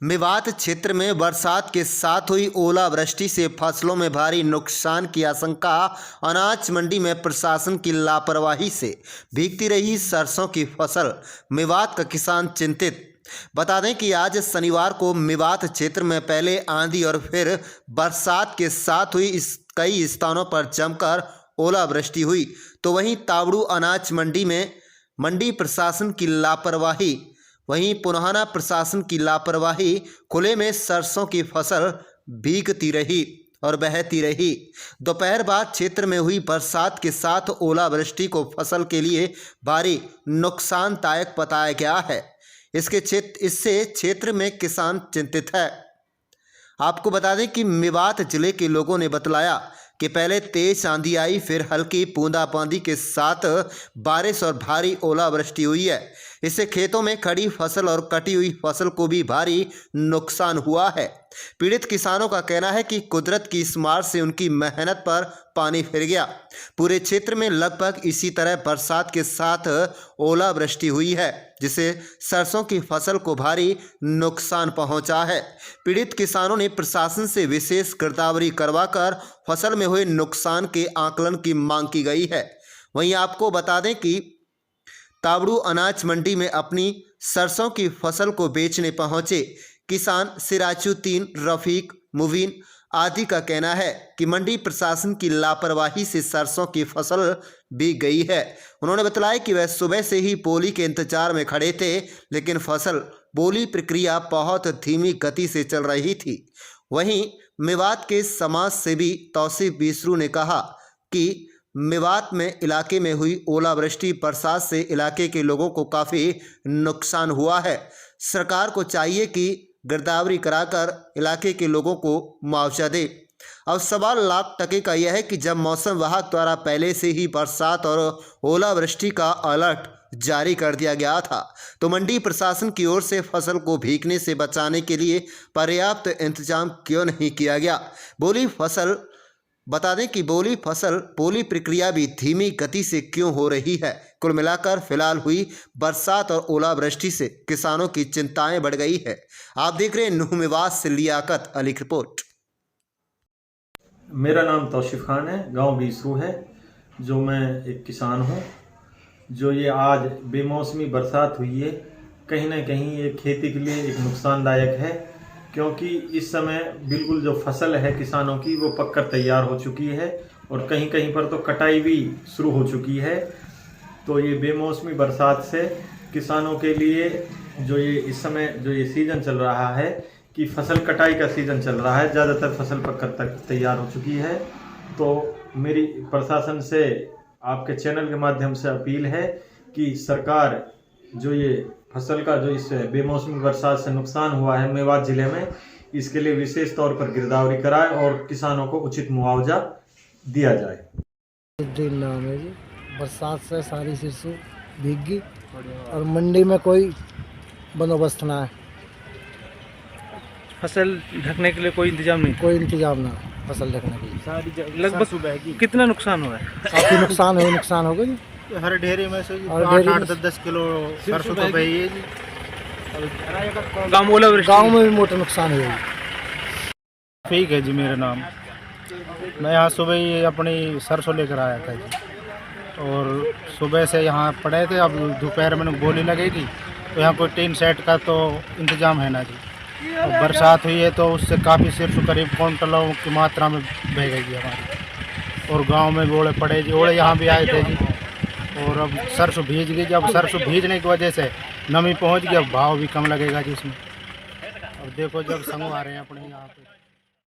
मेवात क्षेत्र में बरसात के साथ हुई ओलावृष्टि से फसलों में भारी नुकसान की आशंका। अनाज मंडी में प्रशासन की लापरवाही से भीगती रही सरसों की फसल। मेवात का किसान चिंतित। बता दें कि आज शनिवार को मेवात क्षेत्र में पहले आंधी और फिर बरसात के साथ हुई कई स्थानों पर जमकर ओलावृष्टि हुई, तो वहीं तावड़ू अनाज मंडी में मंडी प्रशासन की लापरवाही, वहीं पुनहाना प्रशासन की लापरवाही। खुले में सरसों की फसल भीगती रही और बहती रही। दोपहर बाद क्षेत्र में हुई बरसात के साथ ओलावृष्टि को फसल के लिए भारी नुकसानदायक बताया गया है। इससे क्षेत्र में किसान चिंतित है। आपको बता दें कि मेवात जिले के लोगों ने बतलाया कि पहले तेज आंधी आई, फिर हल्की बूंदाबांदी के साथ बारिश और भारी ओलावृष्टि हुई है। इससे खेतों में खड़ी फसल और कटी हुई फसल को भी भारी नुकसान हुआ है। पीड़ित किसानों का कहना है कि कुदरत की इस मार से उनकी मेहनत पर पानी फिर गया। पूरे क्षेत्र में लगभग इसी तरह बरसात के साथ ओलावृष्टि हुई है, जिससे सरसों की फसल को भारी नुकसान पहुंचा है। पीड़ित किसानों ने प्रशासन से विशेष गिरदावरी करवाकर फसल में हुए नुकसान के आकलन की मांग की गई है। वहीं आपको बता दें कि तावड़ू अनाज मंडी में अपनी सरसों की फसल को बेचने पहुंचे किसान सिराजुद्दीन, रफीक, मुबीन आदि का कहना है कि मंडी प्रशासन की लापरवाही से सरसों की फसल भीग गई है। उन्होंने बताया कि वह सुबह से ही बोली के इंतजार में खड़े थे, लेकिन फसल बोली प्रक्रिया बहुत धीमी गति से चल रही थी। वहीं मेवात के समाज सेवी तौसीफ बिसरू ने कहा कि मेवात में इलाके में हुई ओलावृष्टि बरसात से इलाके के लोगों को काफ़ी नुकसान हुआ है। सरकार को चाहिए कि गिरदावरी कराकर इलाके के लोगों को मुआवजा दे। अब सवाल लाख टके का यह है कि जब मौसम विभाग द्वारा पहले से ही बरसात और ओलावृष्टि का अलर्ट जारी कर दिया गया था, तो मंडी प्रशासन की ओर से फसल को भीगने से बचाने के लिए पर्याप्त इंतजाम क्यों नहीं किया गया। बता दें कि बोली प्रक्रिया भी धीमी गति से क्यों हो रही है। कुल मिलाकर फिलहाल हुई बरसात और ओलावृष्टि से किसानों की चिंताएं बढ़ गई है। आप देख रहे हैं नुह मेवात से लियाकत अली की रिपोर्ट। मेरा नाम तौसीफ खान है, गांव बीसरू है, जो मैं एक किसान हूं। जो ये आज बेमौसमी बरसात हुई है, कहीं ना कहीं ये खेती के लिए एक नुकसानदायक है, क्योंकि इस समय बिल्कुल जो फसल है किसानों की वो पककर तैयार हो चुकी है और कहीं कहीं पर तो कटाई भी शुरू हो चुकी है। तो ये बेमौसमी बरसात से किसानों के लिए जो ये इस समय जो ये सीज़न चल रहा है कि फसल कटाई का सीज़न चल रहा है, ज़्यादातर फसल पककर तैयार हो चुकी है। तो मेरी प्रशासन से आपके चैनल के माध्यम से अपील है कि सरकार जो ये फसल का जो इस बेमौसमी बरसात से नुकसान हुआ है मेवात जिले में, इसके लिए विशेष तौर पर गिरदावरी कराए और किसानों को उचित मुआवजा दिया जाए। नाम है जी। बरसात से सारी सरसों भीग गई और मंडी में कोई बंदोबस्त ना है। फसल ढकने के लिए कोई इंतजाम नहीं? कोई इंतजाम ना फसल ढकने के लिए। सारी लगभग कितना नुकसान हुआ है? काफ़ी नुकसान हो गया। हर ढेरे में से 8-10 किलो सरसों तो गई है जी। गाँव में भी मोटा नुकसान हुआ। ठीक है जी, मेरा नाम, मैं यहाँ सुबह ही अपनी सरसों लेकर आया था जी, और सुबह से यहाँ पड़े थे। अब दोपहर में बोली लगेगी तो यहाँ कोई टीन सेट का तो इंतजाम है ना जी। और बरसात हुई है तो उससे काफ़ी सरसों करीब क्विंटलों की मात्रा में बह गई हमारी, और गांव में भी ओले पड़े जी। ओले यहाँ भी आए थे जी, और अब सरसों भीज गई। जब सरसों भीजने की वजह से नमी पहुंच गई, अब भाव भी कम लगेगा जी इसमें। और देखो जब संग आ रहे हैं अपने यहाँ पे।